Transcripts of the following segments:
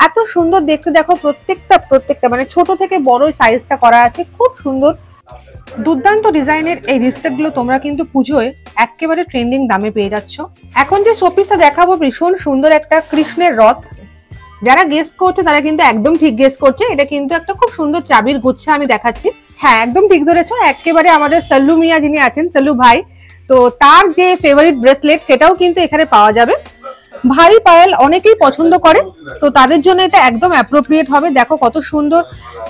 এত সুন্দর দেখতে, দেখো প্রত্যেকটা মানে ছোট থেকে বড় সাইজটা করা আছে, খুব সুন্দর দুর্দান্ত ডিজাইনের এই রিস্টেট গুলো তোমরা কিন্তু পুজোয় একেবারে ট্রেন্ডিং দামে পেয়ে যাচ্ছ। এখন যে শোপিসটা দেখাবো ভীষণ সুন্দর একটা কৃষ্ণের রথ। যারা গেস করছে তারা কিন্তু একদম ঠিক গেস করছে, এটা কিন্তু একটা খুব সুন্দর চাবির গুচ্ছা আমি দেখাচ্ছি। হ্যাঁ, একদম ঠিক ধরেছো, একেবারে আমাদের সল্লু মিয়া যিনি আছেন, সল্লু ভাই, তো তার যে ফেভারিট ব্রেসলেট সেটাও কিন্তু এখানে পাওয়া যাবে। ভারী পায়েল অনেকেই পছন্দ করে, তো তাদের জন্য এটা একদম অ্যাপ্রোপ্রিয়েট হবে। দেখো কত সুন্দর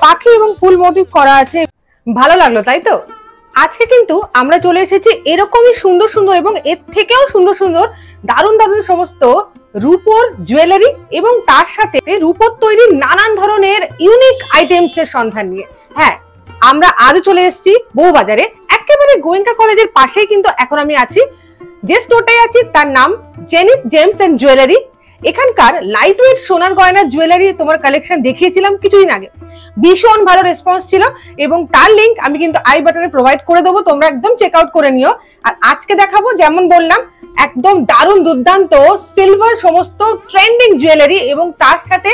পাখি এবং ফুল মোটিভ করা আছে, ভালো লাগলো তাই তো? আজকে কিন্তু আমরা চলে এসেছি এরকমই সুন্দর সুন্দর এবং এর থেকেও সুন্দর সুন্দর দারুণ দারুণ সমস্ত রূপোর জুয়েলারি এবং তার সাথে রূপোর তৈরি নানান ধরনের ইউনিক আইটেমস এর সন্ধান নিয়ে। হ্যাঁ, আমরা আজ চলে এসেছি বউবাজারে, একেবারে গোয়েঙ্কা কলেজের পাশেই কিন্তু এখন আমি আছি। যে স্টোরটায় আছি তার নাম জেনিথ জেমস এন্ড জুয়েলারি। এখানকার লাইট ওয়েট সোনার গয়নার জুয়েলারি তোমার কালেকশন দেখিয়েছিলাম কিছুদিন আগে, ভীষণ ভালো রেসপন্স ছিল এবং তার লিংক আমি কিন্তু আই বাটনে প্রোভাইড করে দেবো, তোমরা একদম চেক আউট করে নিও। আর আজকে দেখাবো যেমন বললাম একদম দারুণ দুর্দান্ত সিলভার সমস্ত ট্রেন্ডিং জুয়েলারি এবং তার সাথে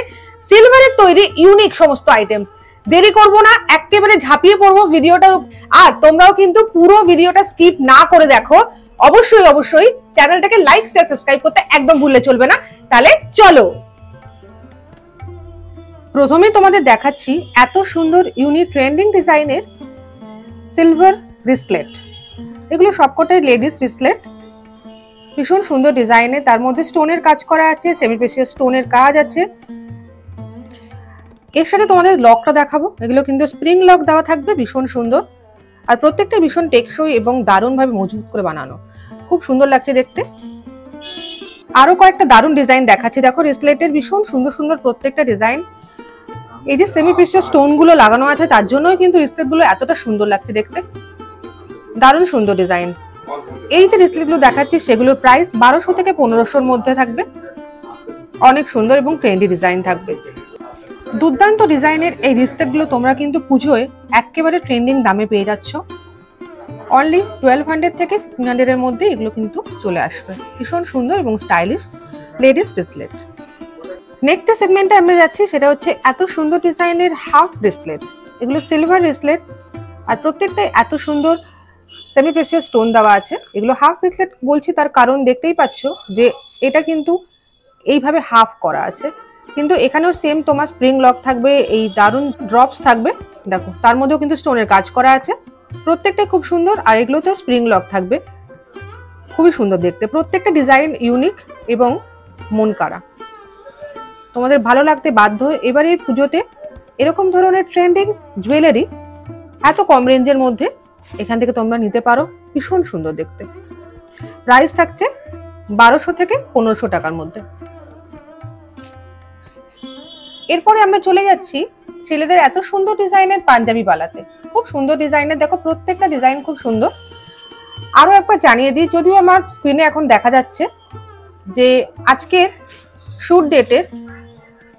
সিলভারের তৈরি ইউনিক সমস্ত আইটেম। দেরি করব না, একেবারে ঝাঁপিয়ে পড়বো ভিডিওটার। আর তোমরাও কিন্তু পুরো ভিডিওটা স্কিপ না করে দেখো, অবশ্যই অবশ্যই চ্যানেলটাকে লাইক শেয়ার সাবস্ক্রাইব করতে একদম ভুললে চলবে না। তাহলে চলো, প্রথমে তোমাদের দেখাচ্ছি এত সুন্দর ইউনিক ট্রেন্ডিং ডিজাইনের সিলভার রিসলেট। এগুলো সবকটাই লেডিস রিসলেট, ভীষণ সুন্দর ডিজাইনে, তার মধ্যে স্টোনের কাজ করা আছে, সেমি প্রেসিয়াস স্টোনের কাজ আছে। এর সাথে তোমাদের লকটা দেখাবো, এগুলো কিন্তু স্প্রিং লক দেওয়া থাকবে, ভীষণ সুন্দর। আর প্রত্যেকটা ভীষণ টেকসই এবং দারুণভাবে মজবুত করে বানানো, খুব সুন্দর লাগছে দেখতে। আরো কয়েকটা দারুণ ডিজাইন দেখাচ্ছি, দেখো রিসলেটের ভীষণ সুন্দর সুন্দর প্রত্যেকটা ডিজাইন। এই যে সেমি প্রেসিয়াস স্টোন গুলো লাগানো আছে তার জন্যই কিন্তু রিসলেট গুলো এতটা সুন্দর লাগছে দেখতে, দারুণ সুন্দর ডিজাইন। এই যে রিসলেট গুলো দেখাচ্ছি সেগুলোর প্রাইস 1200 থেকে 1500-র মধ্যে থাকবে, অনেক সুন্দর এবং ট্রেন্ডি ডিজাইন থাকবে। দুর্দান্ত ডিজাইনের এই রিসলেট গুলো তোমরা কিন্তু পুজোয় একেবারে ট্রেন্ডিং দামে পেয়ে যাচ্ছ। অনলি 1200 থেকে 1500 এর মধ্যে এগুলো কিন্তু চলে আসবে, ভীষণ সুন্দর এবং স্টাইলিশ লেডিস রিসলেট। নেক্সট সেগমেন্টে আমরা যাচ্ছি, সেটা হচ্ছে এত সুন্দর ডিজাইনের হাফ রিসলেট। এগুলো সিলভার রিসলেট আর প্রত্যেকটাই এত সুন্দর সেমি প্রেসিয়াস স্টোন দেওয়া আছে। এগুলো হাফ রিসলেট বলছি তার কারণ দেখতেই পাচ্ছ যে এটা কিন্তু এইভাবে হাফ করা আছে, কিন্তু এখানেও সেম তোমার স্প্রিং লক থাকবে, এই দারুণ ড্রপস থাকবে, দেখো তার মধ্যেও কিন্তু স্টোনের কাজ করা আছে, প্রত্যেকটাই খুব সুন্দর। আর এগুলোতেও স্প্রিং লক থাকবে, খুবই সুন্দর দেখতে, প্রত্যেকটা ডিজাইন ইউনিক এবং মন কাড়া, তোমাদের ভালো লাগতে বাধ্য। এবারে পুজোতে এরকম ধরনের ট্রেন্ডিং জুয়েলারি এত কম রেঞ্জের মধ্যে এখান থেকে তোমরা নিতে পারো, ভীষণ সুন্দর দেখতে। প্রাইস থাকছে 1200 থেকে 1500 টাকার মধ্যে। এরপরে আমরা চলে যাচ্ছি ছেলেদের এত সুন্দর ডিজাইনের পাঞ্জাবি বালাতে, খুব সুন্দর ডিজাইনের, দেখো প্রত্যেকটা ডিজাইন খুব সুন্দর। আরো একবার জানিয়ে দিই, যদিও আমার স্ক্রিনে এখন দেখা যাচ্ছে যে আজকের শুট ডেটের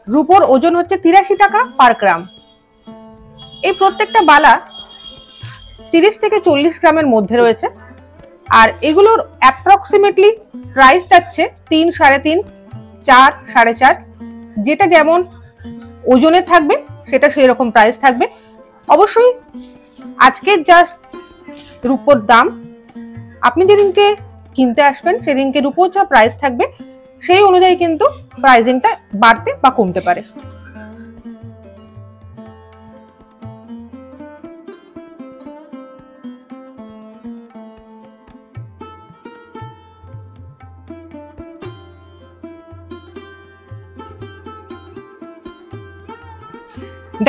রূপোর ওজন হচ্ছে 83 টাকা পার গ্রাম। এই প্রত্যেকটা বালা 30 থেকে 40 গ্রামের মধ্যে রয়েছে। আর এগুলোর অ্যাপ্রক্সিমেটলি প্রাইস যাচ্ছে 3, 3.5, 4, 4.5, যেটা যেমন ওজনে থাকবে সেটা সেই রকম প্রাইস থাকবে। অবশ্যই আজকের যা রূপোর দাম, আপনি যেদিনকে কিনতে আসবেন সেদিনকে রূপোর যা প্রাইস থাকবে সেই অনুযায়ী কিন্তু প্রাইসিংটা বাড়তে বা কমতে পারে।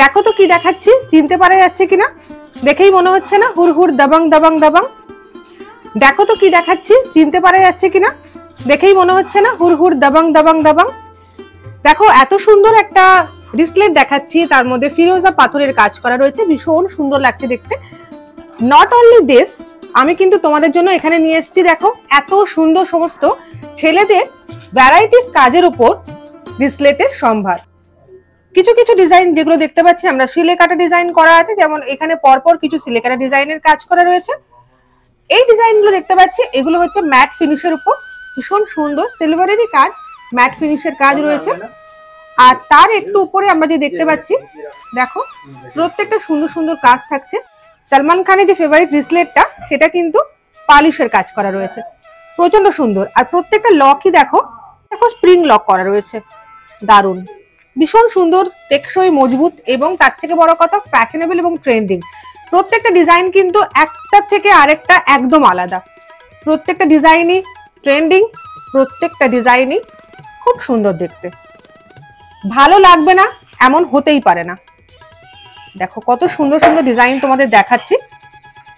দেখো তো কি দেখাচ্ছি, চিনতে পারা যাচ্ছে কিনা, দেখেই মনে হচ্ছে না হুর হুর দাবাং দাবাং দাবাং। দেখো তো কি দেখাচ্ছি, চিনতে পারা যাচ্ছে কিনা, দেখেই মনে হচ্ছে না হুর হুর দাবাং দাবাং দাবাং। দেখো এত সুন্দর একটা রিসলেট দেখাচ্ছি, তার মধ্যে ফিরোজা পাথরের কাজ করা রয়েছে, ভীষণ সুন্দর লাগছে দেখতে। নট অনলি দিস, আমি কিন্তু তোমাদের জন্য এখানে নিয়ে এসেছি, দেখো এত সুন্দর সমস্ত ছেলেদের ভ্যারাইটিস কাজের উপর রিসলেটের সম্ভার। কিছু কিছু ডিজাইন যেগুলো দেখতে পাচ্ছি আমরা সিলে কাটা ডিজাইন করা আছে, যেমন এখানে পরপর কিছু সিলে কাটা ডিজাইনের কাজ করা রয়েছে। এই ডিজাইনগুলো দেখতে পাচ্ছি এগুলো হচ্ছে ম্যাট ফিনিশের উপর, ভীষণ সুন্দর সিলভারেরই কাজ, ম্যাট ফিনিশের কাজ রয়েছে। আর তার একটু উপরে আমরা যে দেখতে পাচ্ছি, দেখো প্রত্যেকটা সুন্দর সুন্দর কাজ থাকছে। সালমান খানের যে ফেভারিট রিসলেটটা সেটা কিন্তু পালিশের কাজ করা রয়েছে, প্রচন্ড সুন্দর। আর প্রত্যেকটা লকই দেখো দেখো স্প্রিং লক করা রয়েছে, দারুণ, ভীষণ সুন্দর, টেকসই, মজবুত এবং তার থেকে বড় কথা ফ্যাশনেবল এবং ট্রেন্ডিং। প্রত্যেকটা ডিজাইন কিন্তু একটা থেকে আরেকটা একদম আলাদা, প্রত্যেকটা ডিজাইনই ট্রেন্ডিং, প্রত্যেকটা ডিজাইনই খুব সুন্দর দেখতে, ভালো লাগবে না এমন হতেই পারে না। দেখো কত সুন্দর সুন্দর ডিজাইন তোমাদের দেখাচ্ছি,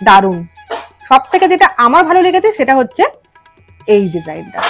দারুণ। সব থেকে যেটা আমার ভালো লেগেছে সেটা হচ্ছে এই ডিজাইনটা।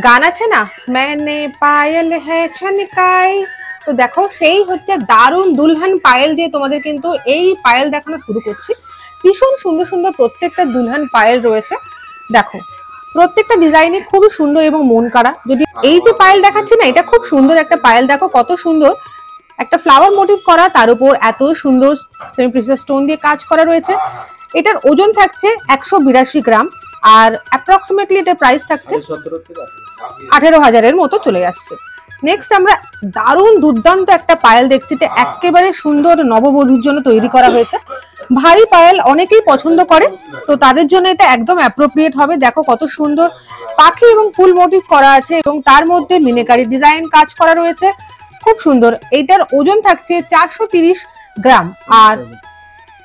গান আছে না, मैंने पायल है छनकाई, তো দেখো সেই হচ্ছে দারুণ দুলহান পায়েল দিয়ে তোমাদের কিন্তু এই পায়েল দেখানো শুরু করছি। ভীষণ সুন্দর সুন্দর প্রত্যেকটা দুলহান পায়েল রয়েছে, দেখো প্রত্যেকটা ডিজাইনে খুবই সুন্দর এবং মন কাড়া। যদি এই যে পায়েল দেখাচ্ছি না, এটা খুব সুন্দর একটা পায়েল, দেখো কত সুন্দর একটা ফ্লাওয়ার মোটিভ করা, তার উপর এত সুন্দর সেমি প্রিসিয়াস স্টোন দিয়ে কাজ করা রয়েছে। এটার ওজন থাকছে 182 গ্রাম, আর অ্যাপ্রক্সিমেটলি এটার প্রাইস থাকছে 18,000-এর মতো চলে আসছে। নেক্সট আমরা দারুণ দুর্দান্ত একটা পায়েল দেখছি, এটা একেবারে সুন্দর নববধূর জন্য তৈরি করা হয়েছে। ভারী পায়েল অনেকেই পছন্দ করে, তো তাদের জন্য এটা একদম অ্যাপ্রোপ্রিয়েট হবে। দেখো কত সুন্দর পাখি এবং ফুল মোটিভ করা আছে এবং তার মধ্যে মিনেকারি ডিজাইন কাজ করা রয়েছে, খুব সুন্দর। এইটার ওজন থাকছে 430 গ্রাম আর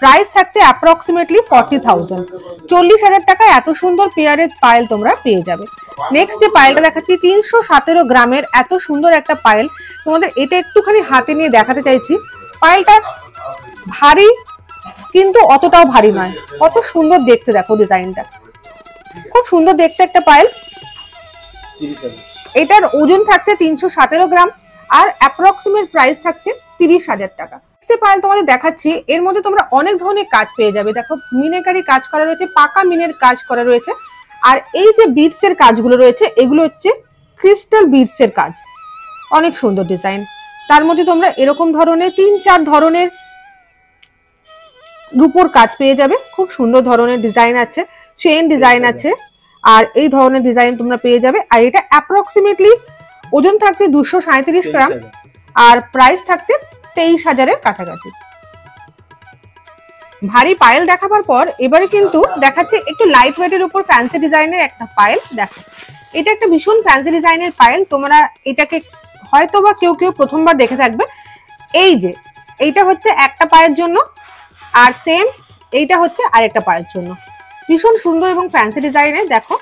প্রাইস থাকছে অ্যাপ্রক্সিমেটলি 40,000, 40,000 টাকায় এত সুন্দর পেয়ারের পায়েল তোমরা পেয়ে যাবে। নেক্সট যে পায়েলটা দেখাচ্ছি 317 গ্রামের এত সুন্দর একটা পায়েল, তোমাদের এটা একটুখানি হাতে নিয়ে দেখাতে চাইছি। পায়েলটা ভারী কিন্তু অতটাও ভারী নয়, কত সুন্দর দেখতে, দেখো ডিজাইনটা খুব সুন্দর দেখতে একটা পায়েল। এটার ওজন থাকছে 317 গ্রাম আর অ্যাপ্রক্সিমেট প্রাইস থাকছে 30,000 টাকা। যে পায়েল তোমাদের দেখাচ্ছি এর মধ্যে তোমরা অনেক ধরনের কাজ পেয়ে যাবে, দেখো মিনেকারি কাজ করা রয়েছে, পাকা মিনের কাজ করা রয়েছে, আর এই যে বিটস এর কাজগুলো রয়েছে এগুলো হচ্ছে ক্রিস্টাল বিটস এর কাজ, অনেক সুন্দর ডিজাইন। তার মধ্যে তোমরা এরকম ধরনের 3-4 ধরনের রূপোর কাজ পেয়ে যাবে, খুব সুন্দর ধরনের ডিজাইন আছে, চেন ডিজাইন আছে, আর এই ধরনের ডিজাইন তোমরা পেয়ে যাবে। আর এটা অ্যাপ্রক্সিমেটলি ওজন থাকছে 237 গ্রাম আর প্রাইস থাকছে 23,000-এর কাছাকাছি। ভারী পায়েল দেখাবার পর এবারে কিন্তু দেখাচ্ছে একটু লাইট ওয়েটের উপর ফ্যান্সি ডিজাইনের একটা পায়েল। দেখো এটা একটা ভীষণ ফ্যান্সি ডিজাইনের পায়েল, তোমরা এটাকে হয়তো বা কেউ কেউ প্রথমবার দেখে থাকবে। এই যে এইটা হচ্ছে একটা পায়ের জন্য আর সেম এইটা হচ্ছে আরেকটা পায়ের জন্য, ভীষণ সুন্দর এবং ফ্যান্সি ডিজাইনের। দেখো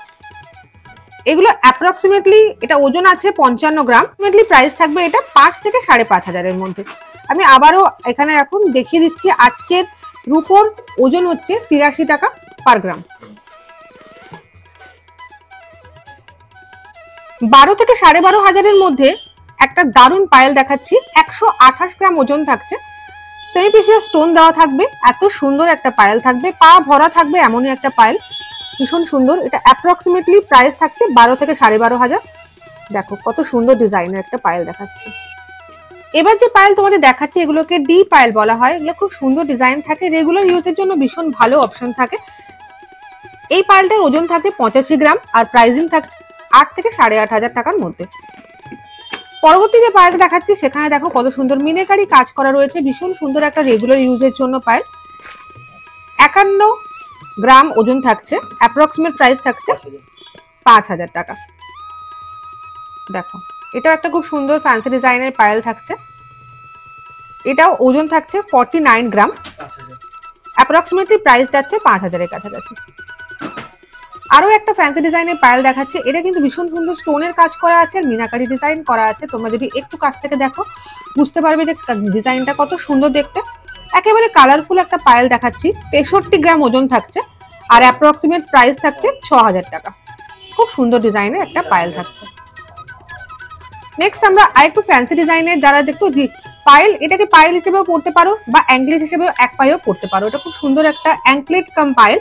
এগুলো অ্যাপ্রক্সিমেটলি এটা ওজন আছে 55 গ্রাম, প্রাইস থাকবে এটা 5 থেকে 5,500-এর মধ্যে। আমি আবারও এখানে এখন দেখিয়ে দিচ্ছি, আজকের রূপোর ওজন হচ্ছে 83 টাকা পার গ্রাম। 12 থেকে 12,500-এর মধ্যে একটা দারুণ পায়েল দেখাচ্ছি, 128 গ্রাম ওজন থাকছে, সেমি প্রিসিয়াস স্টোন দেওয়া থাকবে, এত সুন্দর একটা পায়েল থাকবে, পা ভরা থাকবে এমনই একটা পায়েল, ভীষণ সুন্দর। এটা অ্যাপ্রক্সিমেটলি প্রাইস থাকছে 12 থেকে 12,500। দেখো কত সুন্দর ডিজাইনের একটা পায়েল দেখাচ্ছে। এবার যে পায়েল তোমাদের দেখাচ্ছে এগুলোকে ডি পায়েল বলা হয়, এগুলো খুব সুন্দর ডিজাইন থাকে, রেগুলার ইউজের জন্য ভীষণ ভালো অপশন থাকে। এই পায়েলটার ওজন থাকে 85 গ্রাম আর প্রাইসিং থাকছে 8 থেকে 8,500 টাকার মধ্যে। পরবর্তী যে পায়েলটা দেখাচ্ছি সেখানে দেখো কত সুন্দর মিনেকারি কাজ করা রয়েছে, ভীষণ সুন্দর একটা রেগুলার ইউজের জন্য পায়েল। 51 গ্রাম ওজন থাকছে, অ্যাপ্রক্সিমেট প্রাইস থাকছে 5,000 টাকা। দেখো এটাও একটা খুব সুন্দর ফ্যান্সি ডিজাইনের পায়েল থাকছে, এটাও ওজন থাকছে 49 গ্রাম, অ্যাপ্রক্সিমেটলি প্রাইস যাচ্ছে 5,000-এর কাছাকাছি। আরো একটা ফ্যান্সি ডিজাইনের পায়েল দেখাচ্ছে। এটা কিন্তু ভীষণ সুন্দর স্টোনের কাজ করা আছে, মিনাকারি ডিজাইন করা আছে। তোমরা যদি একটু কাছ থেকে দেখো বুঝতে পারবে যে ডিজাইনটা কত সুন্দর দেখতে। একেবারে কালারফুল একটা পায়েল দেখাচ্ছি, 63 গ্রাম ওজন থাকছে আর অ্যাপ্রক্সিমেট প্রাইস থাকছে 6000 টাকা। খুব সুন্দর ডিজাইনের একটা পায়েল থাকছে। নেক্সট আমরা আরেকটু ফ্যান্সি ডিজাইনের যারা দেখো পায়েল, এটাকে পায়েল হিসেবেও পড়তে পারো বা অ্যাঙ্কলেট হিসেবেও এক পায়েও পড়তে পারো। এটা খুব সুন্দর একটা অ্যাঙ্কলেট কাম পায়েল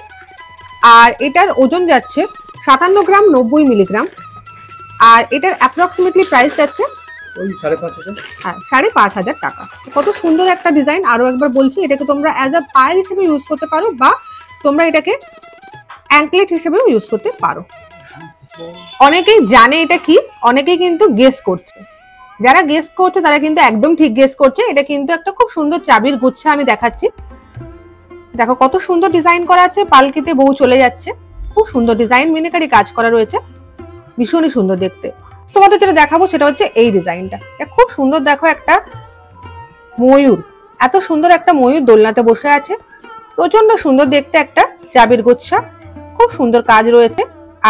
আর এটার ওজন যাচ্ছে 57 গ্রাম 90 মিলিগ্রাম আর এটার অ্যাপ্রক্সিমেটলি প্রাইস যাচ্ছে ওই 5,500। হ্যাঁ, 5,500 টাকা। কত সুন্দর একটা ডিজাইন। আরো একবার বলছি, এটাকে তোমরা অ্যাজ আ পায়েল হিসেবে ইউজ করতে পারো বা তোমরা এটাকে অ্যাঙ্কলেট হিসেবেও ইউজ করতে পারো। অনেকেই জানে এটা কি, অনেকেই কিন্তু গেস করছে। যারা গেস করছে তারা কিন্তু একদম ঠিক গেস করছে। এটা কিন্তু একটা খুব সুন্দর চাবির গুচ্ছা আমি দেখাচ্ছি। দেখো কত সুন্দর ডিজাইন করা আছে, পালকিতে বউ চলে যাচ্ছে। খুব সুন্দর ডিজাইন, মিনাকারি কাজ করা রয়েছে, ভীষণই সুন্দর দেখতে। তোমাদের যেটা দেখাবো সেটা হচ্ছে এই ডিজাইনটা। এটা খুব সুন্দর, দেখো একটা ময়ূর, এত সুন্দর একটা ময়ূর দোলনাতে বসে আছে, প্রচন্ড সুন্দর দেখতে একটা চাবির গুচ্ছা, খুব সুন্দর কাজ রয়েছে।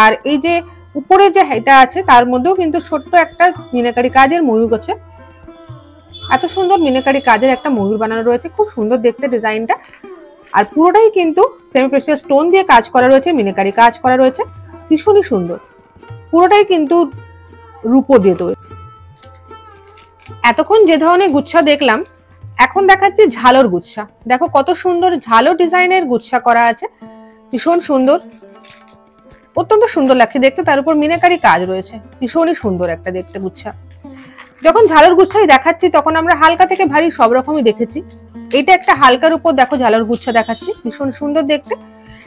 আর এই যে উপরে যে এটা আছে তার মধ্যেও কিন্তু ছোট্ট একটা মিনাকারি কাজের ময়ূর আছে। এত সুন্দর মিনাকারি কাজের একটা ময়ূর বানানো রয়েছে, খুব সুন্দর দেখতে ডিজাইনটা। আর পুরোটাই কিন্তু সেমি প্রেশার স্টোন দিয়ে কাজ করা রয়েছে, মিনাকারি কাজ করা রয়েছে, ভীষণই সুন্দর। পুরোটাই কিন্তু রূপো দিয়ে তৈরি। এতক্ষণ যে ধরনের গুচ্ছা দেখলাম, এখন দেখাচ্ছি ঝালর গুচ্ছা। দেখো কত সুন্দর ঝালর ডিজাইনের গুচ্ছা করা আছে, ভীষণ সুন্দর, অত্যন্ত সুন্দর লাগছে দেখতে। তার উপর মিনাকারি কাজ রয়েছে, ভীষণই সুন্দর একটা দেখতে গুচ্ছা। যখন ঝালর গুচ্ছাই দেখাচ্ছি তখন আমরা হালকা থেকে ভারী সব রকমই দেখেছি। এটা একটা হালকার উপর দেখো ঝালর গুচ্ছা দেখাচ্ছি, ভীষণ সুন্দর দেখতে।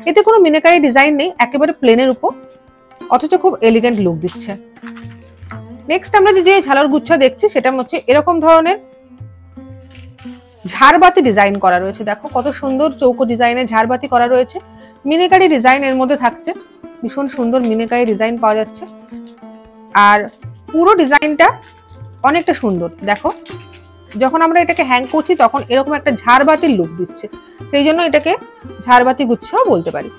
এতে কোনো মিনাকারি ডিজাইন নেই, একেবারে প্লেনের উপর, অথচ খুব এলিগেন্ট লুক দিচ্ছে। নেক্সট আমরা যে ঝালর গুচ্ছা দেখছি সেটা হচ্ছে এরকম ধরনের ঝাড়বাতি ডিজাইন করা রয়েছে। দেখো কত সুন্দর চৌকো ডিজাইনের ঝাড়বাতি করা রয়েছে, মিনাকারি ডিজাইন এর মধ্যে থাকছে, ভীষণ সুন্দর মিনাকারি ডিজাইন পাওয়া যাচ্ছে। আর পুরো ডিজাইনটা অনেকটা সুন্দর। দেখো যখন আমরা এটাকে হ্যাং করছি তখন এরকম একটা ঝাড়বাতির লুক দিচ্ছে, সেই জন্য এটাকে ঝাড়বাতি গুচ্ছাও বলতে পারি।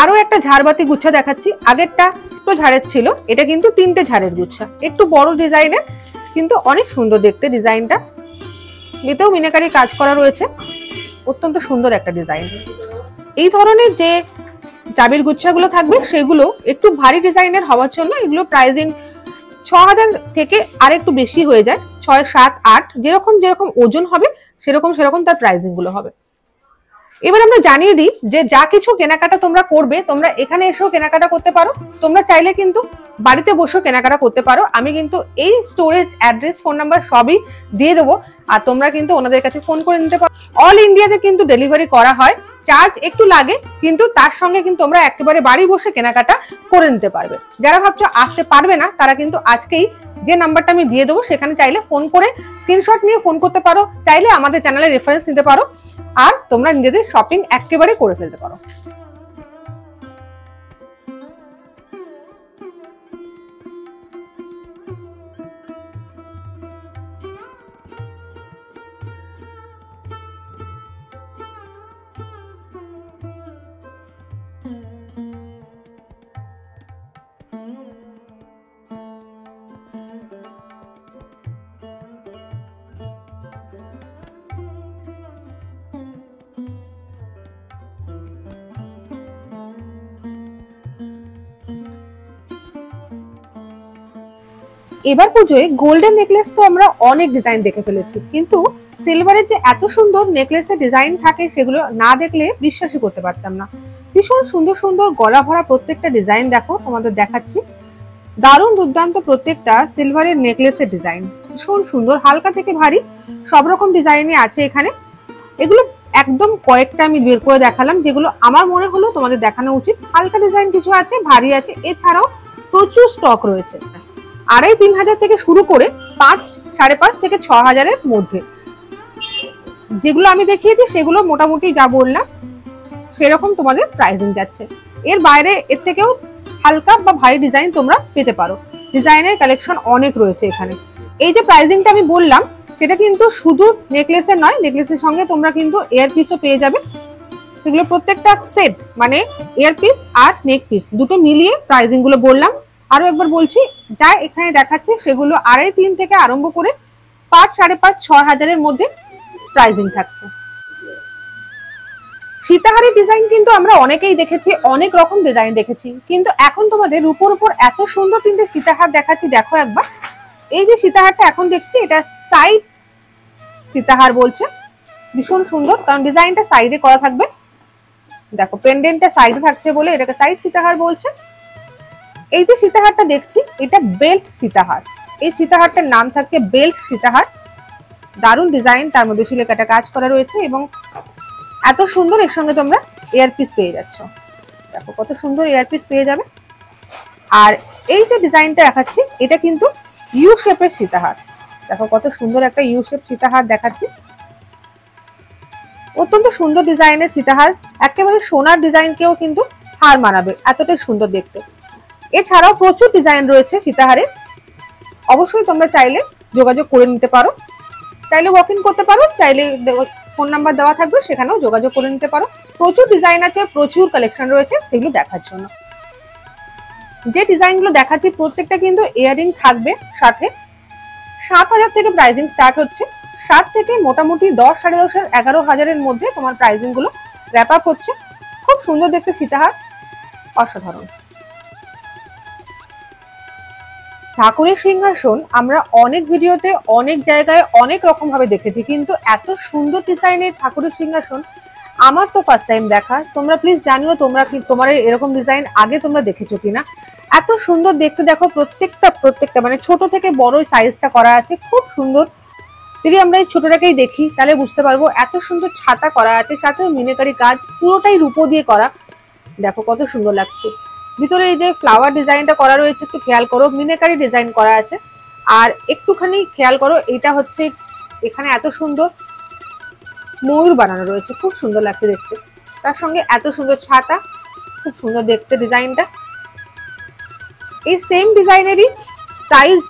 আরো একটা ঝাড়বাতি গুচ্ছা দেখাচ্ছি। আগেরটা তো ঝাড়ের ছিল, এটা কিন্তু 3টে ঝাড়ের গুচ্ছা, একটু বড় ডিজাইনের, কিন্তু অনেক সুন্দর দেখতে ডিজাইনটা। এতেও মিনাকারি কাজ করা রয়েছে, অত্যন্ত সুন্দর একটা ডিজাইন। এই ধরনের যে চাবির গুচ্ছাগুলো থাকবে সেগুলো একটু ভারী ডিজাইনের হওয়ার জন্য এগুলো প্রাইসিং 6000 থেকে আর একটু বেশি হয়ে যায়, 6, 7, 8 যেরকম যেরকম ওজন হবে সেরকম তার প্রাইসিং গুলো হবে। এবার আমরা জানিয়ে দিই যে যা কিছু কেনাকাটা তোমরা করবে তোমরা এখানে এসেও কেনাকাটা করতে পারো, তোমরা চাইলে কিন্তু বাড়িতে বসেও কেনাকাটা করতে পারো। আমি কিন্তু এই স্টোরেজ অ্যাড্রেস ফোন নাম্বার সবই দিয়ে দেবো, আর তোমরা কিন্তু ওনাদের কাছে ফোন করে নিতে পারো। অল ইন্ডিয়াতে কিন্তু ডেলিভারি করা হয়, চার্জ একটু লাগে, কিন্তু তার সঙ্গে কিন্তু তোমরা একেবারে বাড়ি বসে কেনাকাটা করে নিতে পারবে। যারা ভাবছো আসতে পারবে না তারা কিন্তু আজকেই যে নাম্বারটা আমি দিয়ে দেবো সেখানে চাইলে ফোন করে স্ক্রিনশট নিয়ে ফোন করতে পারো, চাইলে আমাদের চ্যানেলে রেফারেন্স নিতে পারো, আর তোমরা নিজেদের শপিং একেবারে করে ফেলতে পারো। এবার পুজোয় গোল্ডেন নেকলেস তো আমরা অনেক ডিজাইন দেখে ফেলেছি, কিন্তু সিলভারের যে এত সুন্দর নেকলেসের ডিজাইন থাকে সেগুলো না দেখলে বিশ্বাসই করতে পারতাম না। ভীষণ সুন্দর সুন্দর গলা ভরা প্রত্যেকটা ডিজাইন দেখো তোমাদের দেখাচ্ছি, দারুণ দুর্দান্ত প্রত্যেকটা সিলভারের নেকলেসের ডিজাইন, ভীষণ সুন্দর, হালকা থেকে ভারী সব রকম ডিজাইনই আছে এখানে। এগুলো একদম কয়েকটা আমি বের করে দেখালাম যেগুলো আমার মনে হলো তোমাদের দেখানো উচিত। হালকা ডিজাইন কিছু আছে, ভারী আছে, এছাড়াও প্রচুর স্টক রয়েছে। 2500-3000 থেকে শুরু করে 5, 5.5 থেকে 6000 মধ্যে যেগুলো আমি দেখিয়েছি সেগুলো মোটামুটি যা বললাম সেরকম তোমাদের প্রাইসিং যাচ্ছে। এর বাইরে এর থেকেও হালকা বা ভারী ডিজাইন তোমরা পেতে পারো, ডিজাইনের কালেকশন অনেক রয়েছে এখানে। এই যে প্রাইসিংটা আমি বললাম সেটা কিন্তু শুধু নেকলেসের নয়, নেকলেসের সঙ্গে তোমরা কিন্তু এয়ার পিসও পেয়ে যাবে, সেগুলো প্রত্যেকটা সেট মানে ইয়ারপিস আর নেক পিস দুটো মিলিয়ে প্রাইসিং গুলো বললাম। আরো একবার বলছি, যা এখানে দেখাচ্ছে সেগুলো 3.5 থেকে আরম্ভ করে 5, 5.5, 6,000-এর মধ্যে প্রাইসিং থাকছে। সীতাহারের ডিজাইন কিন্তু আমরা অনেকেই দেখেছি, অনেক রকম ডিজাইন দেখেছি, কিন্তু এখন তোমাদের রূপোর উপর এত সুন্দর তিনটে সীতাহার দেখাচ্ছি। দেখো একবার, এই যে সীতাহারটা এখন দেখছি এটা সাইড সীতাহার বলছে, ভীষণ সুন্দর কারণ ডিজাইনটা সাইডে করা থাকবে। দেখো পেন্ডেন্টটা সাইডে থাকছে বলে এটাকে সাইড সীতাহার বলছে। এই যে সীতাহারটা দেখছি এটা বেল্ট সীতাহার, এই সীতাহারটার নাম থাকছে বেল্ট সীতাহার। দারুণ ডিজাইন, তার মধ্যে সিলেকাটা কাজ করা রয়েছে এবং এত সুন্দর এর সঙ্গে তোমরা ইয়ারপিস পেয়ে যাচ্ছ। দেখো কত সুন্দর ইয়ারপিস পেয়ে যাবে। আর এই যে ডিজাইনটা দেখাচ্ছি এটা কিন্তু ইউ শেপের সীতাহার। দেখো কত সুন্দর একটা ইউ শেপ সীতাহার দেখাচ্ছি, অত্যন্ত সুন্দর ডিজাইনের সীতাহার, একেবারে সোনার ডিজাইনকেও কিন্তু হার মানাবে, এতটাই সুন্দর দেখতে। এছাড়াও প্রচুর ডিজাইন রয়েছে সীতাহারে, অবশ্যই তোমরা চাইলে যোগাযোগ করে নিতে পারো, চাইলে ওয়াক ইন করতে পারো, চাইলে ফোন নাম্বার দেওয়া থাকবে সেখানেও যোগাযোগ করে নিতে পারো। প্রচুর ডিজাইন আছে, প্রচুর কালেকশন রয়েছে সেগুলো দেখার জন্য। যে ডিজাইনগুলো দেখাচ্ছি প্রত্যেকটা কিন্তু ইয়ারিং থাকবে সাথে। 7,000 থেকে প্রাইসিং স্টার্ট হচ্ছে, 7 থেকে মোটামুটি 10, 10.5, 11,000-এর মধ্যে তোমার প্রাইসিং গুলো র্যাপ আপ হচ্ছে। খুব সুন্দর দেখতে সীতাহার, অসাধারণ। ঠাকুরের সিংহাসন আমরা অনেক ভিডিওতে অনেক জায়গায় অনেক রকম ভাবে দেখেছি, কিন্তু এত সুন্দর ডিজাইনের ঠাকুরের সিংহাসন আমার তো ফার্স্ট টাইম দেখা। তোমরা প্লিজ জানিও তোমার এরকম ডিজাইন আগে তোমরা দেখেছো কিনা। এত সুন্দর দেখতে, দেখো প্রত্যেকটা মানে ছোট থেকে বড় সাইজটা করা আছে, খুব সুন্দর। যদি আমরা এই ছোটটাকেই দেখি তাহলে বুঝতে পারবো এত সুন্দর ছাতা করা আছে, সাথেও মিনাকারি কাজ, পুরোটাই রূপো দিয়ে করা। দেখো কত সুন্দর লাগছে। ভিতরে এই যে ফ্লাওয়ার ডিজাইনটা করা রয়েছে একটু খেয়াল করো, মিনাকারি ডিজাইন করা আছে। আর একটুখানি খেয়াল করো, এটা হচ্ছে এখানে এত সুন্দর ময়ূর বানানো রয়েছে, খুব সুন্দর লাগছে দেখতে। তার সঙ্গে এত সুন্দর ছাতা, খুব সুন্দর দেখতে ডিজাইনটা। এই সেম ডিজাইনেরই সাইজ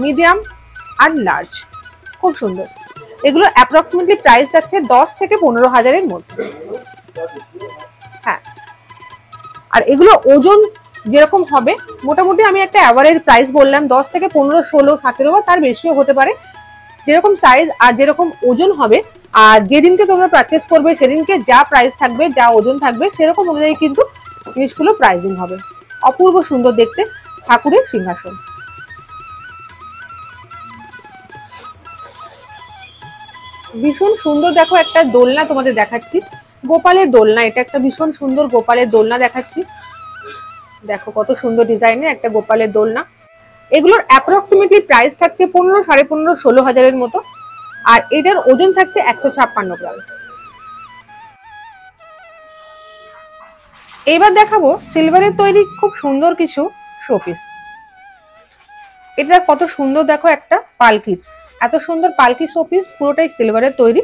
মিডিয়াম আর লার্জ, খুব সুন্দর। এগুলো অ্যাপ্রক্সিমেটলি প্রাইস যাচ্ছে 10 থেকে 15,000-এর মধ্যে। হ্যাঁ, আর এগুলো ওজন যেরকম হবে মোটামুটি আমি একটা অ্যাভারেজ প্রাইস বললাম, 10 থেকে 15, 16, 17 বা তার বেশিও হতে পারে, যেরকম সাইজ আর যেরকম ওজন হবে। আর যেদিনকে তোমরা প্র্যাকটিস করবে সেদিনকে যা প্রাইস থাকবে, যা ওজন থাকবে সেরকম অনুযায়ী কিন্তু জিনিসগুলো প্রাইসিং হবে। অপূর্ব সুন্দর দেখতে ঠাকুরের সিংহাসন। ভীষণ সুন্দর দেখো একটা দোলনা তোমাদের দেখাচ্ছি, গোপালের দোলনা। এটা একটা ভীষণ সুন্দর গোপালের দোলনা দেখাচ্ছি। দেখো কত সুন্দর ডিজাইনের একটা গোপালের দোলনা। এগুলোর অ্যাপ্রক্সিমেটলি প্রাইস থাকছে 15, 15.5, 16,000-এর মতো। আর এটার ওজন থাকছে 156 গ্রাম। এবার দেখাবো সিলভারের তৈরি খুব সুন্দর কিছু শোপিস। এটা কত সুন্দর দেখো, একটা পালকি, এত সুন্দর পালকি শোপিস, পুরোটাই সিলভারের তৈরি,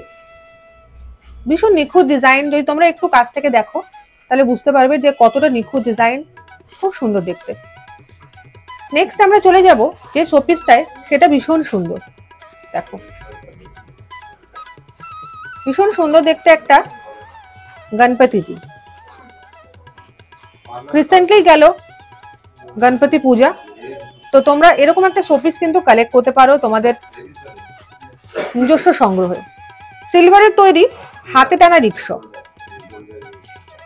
ভীষণ নিখুঁত ডিজাইন। যদি তোমরা একটু কাছ থেকে দেখো তাহলে বুঝতে পারবে যে কতটা নিখুঁত ডিজাইন, খুব সুন্দর দেখতে। নেক্সট আমরা চলে যাব যে শোপিসটায়, সেটা ভীষণ সুন্দর। দেখো ভীষণ সুন্দর দেখতে একটা গণপতিজি। রিসেন্টলি গেল গণপতি পূজা, তো তোমরা এরকম একটা শোপিস কিন্তু কালেক্ট করতে পারো তোমাদের নিজস্ব সংগ্রহে। সিলভারের তৈরি হাতে টানা রিক্সা,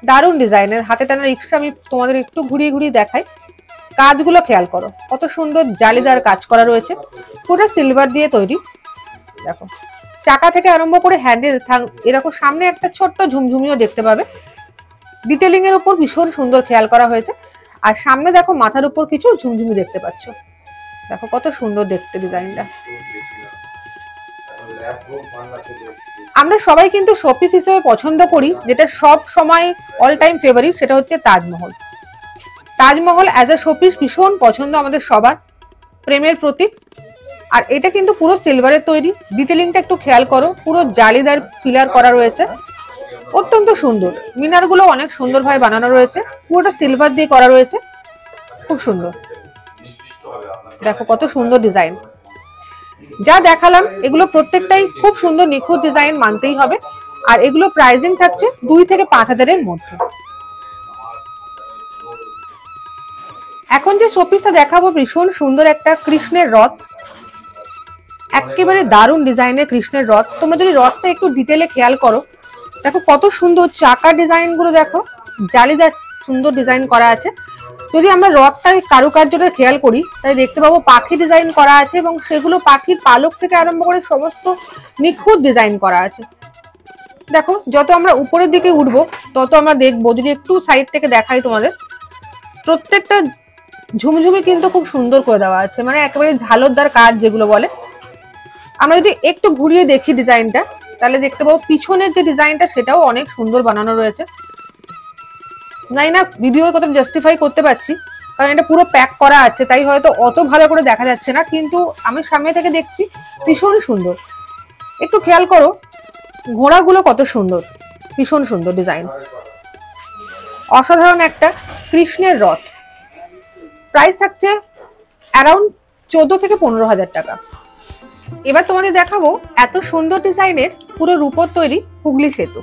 দারুণ ডিজাইনের হাতে টানা রিক্সা। আমি তোমাদের একটু ঘুরিয়ে ঘুরিয়ে দেখাই। কাজগুলো খেয়াল করো, কত সুন্দর জালিদার কাজ করা রয়েছে, পুরো সিলভার দিয়ে তৈরি। দেখো চাকা থেকে আরম্ভ করে হ্যান্ডেল, এরকম সামনে একটা ছোট্ট ঝুমঝুমিও দেখতে পাবে। ডিটেলিং এর উপর ভীষণ সুন্দর খেয়াল করা হয়েছে। আর সামনে দেখো মাথার উপর কিছু ঝুমঝুমি দেখতে পাচ্ছ। দেখো কত সুন্দর দেখতে ডিজাইনটা। আমরা সবাই কিন্তু শোপিস হিসেবে পছন্দ করি, যেটা সব সময় অল টাইম ফেভারিট, সেটা হচ্ছে Taj Mahal. Taj Mahal as a showpiece ভীষণ পছন্দ আমাদের সবার, প্রেমের প্রতীক। আর এটা কিন্তু পুরো সিলভারের তৈরি। ডিটেলিংটা একটু খেয়াল করো, পুরো জালিদার পিলার করা রয়েছে, অত্যন্ত সুন্দর। মিনারগুলো অনেক সুন্দরভাবে বানানো রয়েছে, পুরোটা সিলভার দিয়ে করা রয়েছে, খুব সুন্দর। দেখো কত সুন্দর ডিজাইন। যা দেখালাম এগুলো প্রত্যেকটাই খুব সুন্দর নিখুঁত ডিজাইন মানতেই হবে। আর এগুলো প্রাইসিং থাকছে 2 থেকে 5,000-এর মধ্যে। এখন যে শোপিসটা দেখাবো ভীষণ সুন্দর একটা কৃষ্ণের রথ, একেবারে দারুণ ডিজাইনের কৃষ্ণের রথ। তোমরা যদি রথটা একটু ডিটেলে খেয়াল করো, দেখো কত সুন্দর চাকা ডিজাইন গুলো, দেখো জালিদার সুন্দর ডিজাইন করা আছে। যদি আমরা রথটার কারুকার্যটা খেয়াল করি তাই দেখতে পাবো পাখি ডিজাইন করা আছে এবং সেগুলো পাখির পালক থেকে আরম্ভ করে সমস্ত নিখুঁত ডিজাইন করা আছে। দেখো যত আমরা উপরের দিকে উঠবো তত আমরা দেখবো, যদি একটু সাইড থেকে দেখাই তোমাদের, প্রত্যেকটা ঝুমঝুমি কিন্তু খুব সুন্দর করে দেওয়া আছে, মানে একেবারে ঝালরদার কাজ যেগুলো বলে। আমরা যদি একটু ঘুরিয়ে দেখি ডিজাইনটা তাহলে দেখতে পাবো পিছনের যে ডিজাইনটা সেটাও অনেক সুন্দর বানানো রয়েছে। জানি না ভিডিও কত জাস্টিফাই করতে পারছি, কারণ এটা পুরো প্যাক করা আছে তাই হয়তো অত ভালো করে দেখা যাচ্ছে না, কিন্তু আমি সামনে থেকে দেখছি ভীষণ সুন্দর। একটু খেয়াল করো ঘোড়াগুলো কত সুন্দর, ভীষণ সুন্দর ডিজাইন, অসাধারণ একটা কৃষ্ণের রথ। প্রাইস থাকছে অ্যারাউন্ড 14 থেকে 15,000 টাকা। এবার তোমাদের দেখাবো এত সুন্দর ডিজাইনের পুরো রূপোর তৈরি হুগলি সেতু।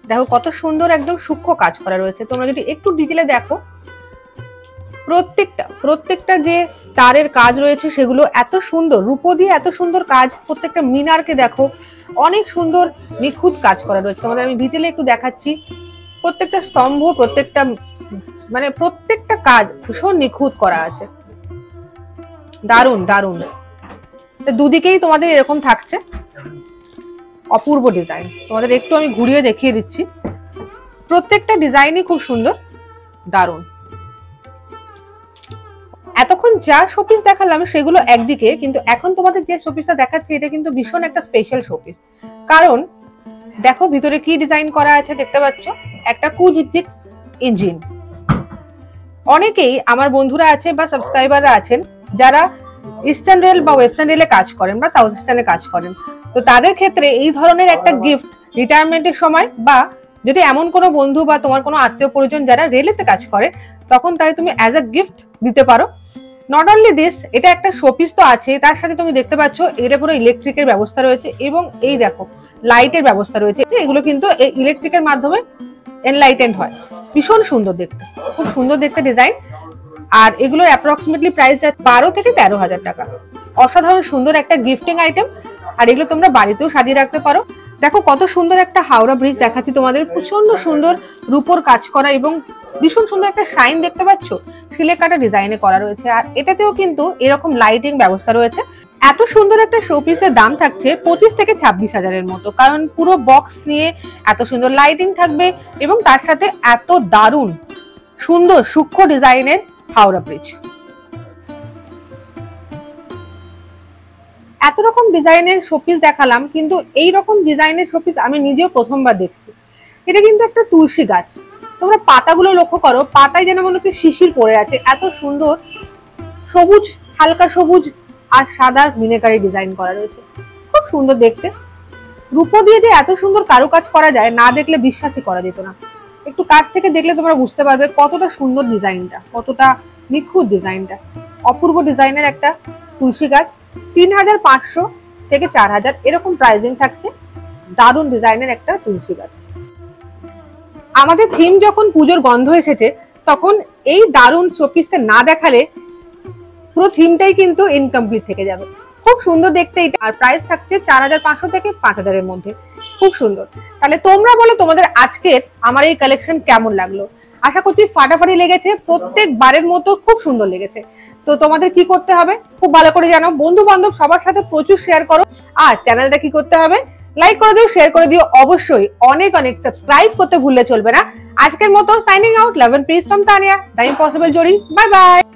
দেখো কত সুন্দর একদম সূক্ষ্ম কাজ করা রয়েছে। তোমরা যদি একটু ডিটেলে দেখো, প্রত্যেকটা যে তারের কাজ রয়েছে সেগুলো এত সুন্দর, রূপো দিয়ে এত সুন্দর কাজ। প্রত্যেকটা মিনারকে দেখো অনেক সুন্দর নিখুঁত কাজ করা রয়েছে। তোমাদের আমি ডিটেলে একটু দেখাচ্ছি। প্রত্যেকটা স্তম্ভ, প্রত্যেকটা কাজ ভীষণ নিখুঁত করা আছে, দারুণ দারুণ। দুদিকেই তোমাদের এরকম থাকছে অপূর্ব ডিজাইন। তোমাদের একটু আমি ঘুরিয়ে দেখিয়ে দিচ্ছি, প্রত্যেকটা ডিজাইনই খুব সুন্দর, দারুণ। এতক্ষণ যা শোপিস দেখালাম সেগুলো একদিকে, কিন্তু এখন তোমাদের যে শোপিসটা দেখাচ্ছি এটা কিন্তু ভীষণ একটা স্পেশাল শোপিস। কারণ দেখো ভিতরে কি ডিজাইন করা আছে, দেখতে পাচ্ছ একটা কুজিক ইঞ্জিন। অনেকেই আমার বন্ধুরা আছে বা সাবস্ক্রাইবাররা আছেন যারা ইস্টার্ন রেল বা ওয়েস্টার্ন রেলে কাজ করেন বা সাউথ ইস্টার্নে কাজ করেন, তো তাদের ক্ষেত্রে এই ধরনের একটা গিফট রিটায়ারমেন্টের সময়, বা যদি এমন কোনো বন্ধু বা তোমার কোনো আত্মীয় পরিজন যারা রেলেতে কাজ করে, তখন তাই তুমি অ্যাজ আ গিফট দিতে পারো। নট অনলি দিস, এটা একটা শোপিস তো আছে, তার সাথে তুমি দেখতে পাচ্ছ এটা পুরো ইলেকট্রিকের ব্যবস্থা রয়েছে এবং এই দেখো লাইটের ব্যবস্থা রয়েছে। এগুলো কিন্তু এই ইলেকট্রিকের মাধ্যমে এনলাইটেন্ড হয়। ভীষণ সুন্দর দেখতে, খুব সুন্দর দেখতে ডিজাইন। আর এগুলোর অ্যাপ্রক্সিমেটলি প্রাইস 12 থেকে 13,000 টাকা। অসাধারণ সুন্দর একটা গিফটিং আইটেম, আর এগুলো তোমরা বাড়িতেও সাজিয়ে রাখতে পারো। দেখো কত সুন্দর একটা হাওড়া ব্রিজ দেখাচ্ছি তোমাদের, প্রচন্ড সুন্দর রূপোর কাজ করা এবং ভীষণ সুন্দর একটা শাইন দেখতে পাচ্ছ, সিলে কাটা ডিজাইনে করা রয়েছে। আর এটাতেও কিন্তু এরকম লাইটিং ব্যবস্থা রয়েছে। এত সুন্দর একটা শোপিসের দাম থাকছে 25 থেকে 26,000-এর মতো, কারণ পুরো বক্স নিয়ে এত সুন্দর লাইটিং থাকবে এবং তার সাথে এত দারুণ সুন্দর সূক্ষ্ম ডিজাইনের হাওড়া ব্রিজ। এত রকম ডিজাইনের শোপিস দেখালাম, কিন্তু এই রকম ডিজাইনের শোপিস আমি নিজেও প্রথমবার দেখছি। এটা কিন্তু একটা তুলসী গাছ, তোমরা পাতাগুলো লক্ষ্য করো, পাতায় যেন মনে হচ্ছে শিশির পড়ে আছে। এত সুন্দর সবুজ, হালকা সবুজ আর সাদা মিনেকারি ডিজাইন করা রয়েছে, খুব সুন্দর দেখতে। রূপো দিয়ে যে এত সুন্দর কারুকাজ করা যায়, না দেখলে বিশ্বাসই করা যেত না। একটু কাছ থেকে দেখলে তোমরা বুঝতে পারবে কতটা সুন্দর ডিজাইনটা, কতটা নিখুঁত ডিজাইনটা। অপূর্ব ডিজাইনের একটা তুলসী গাছ, 3,500 থেকে 4,000 এরকম প্রাইসিং থাকছে। দারুণ ডিজাইনের একটা তুলসী গাছ। আমাদের থিম যখন পুজোর গন্ধ এসেছে, তখন এই দারুণ শোপিসটা না দেখালে পুরো থিমটাই কিন্তু ইনকমপ্লিট থেকে যাবে। খুব সুন্দর দেখতে এটা, আর প্রাইস থাকছে 4,500 থেকে 5,000-এর মধ্যে। খুব সুন্দর। তাহলে তোমরা বলো তোমাদের আজকের আমার এই কালেকশন কেমন লাগলো? আশা করছি ফাটাফাটি লেগেছে, প্রত্যেকবারের মতো খুব সুন্দর লেগেছে। তো তোমাদের কি করতে হবে খুব ভালো করে জানো, বন্ধু বান্ধব সবার সাথে প্রচুর শেয়ার করো, আর চ্যানেলটা কি করতে হবে, লাইক করে দিও, শেয়ার করে দিও, অবশ্যই অনেক অনেক সাবস্ক্রাইব করতে ভুললে চলবে না। আজকের মতো signing out, love and peace from Tania, the impossible Jodi. Bye by.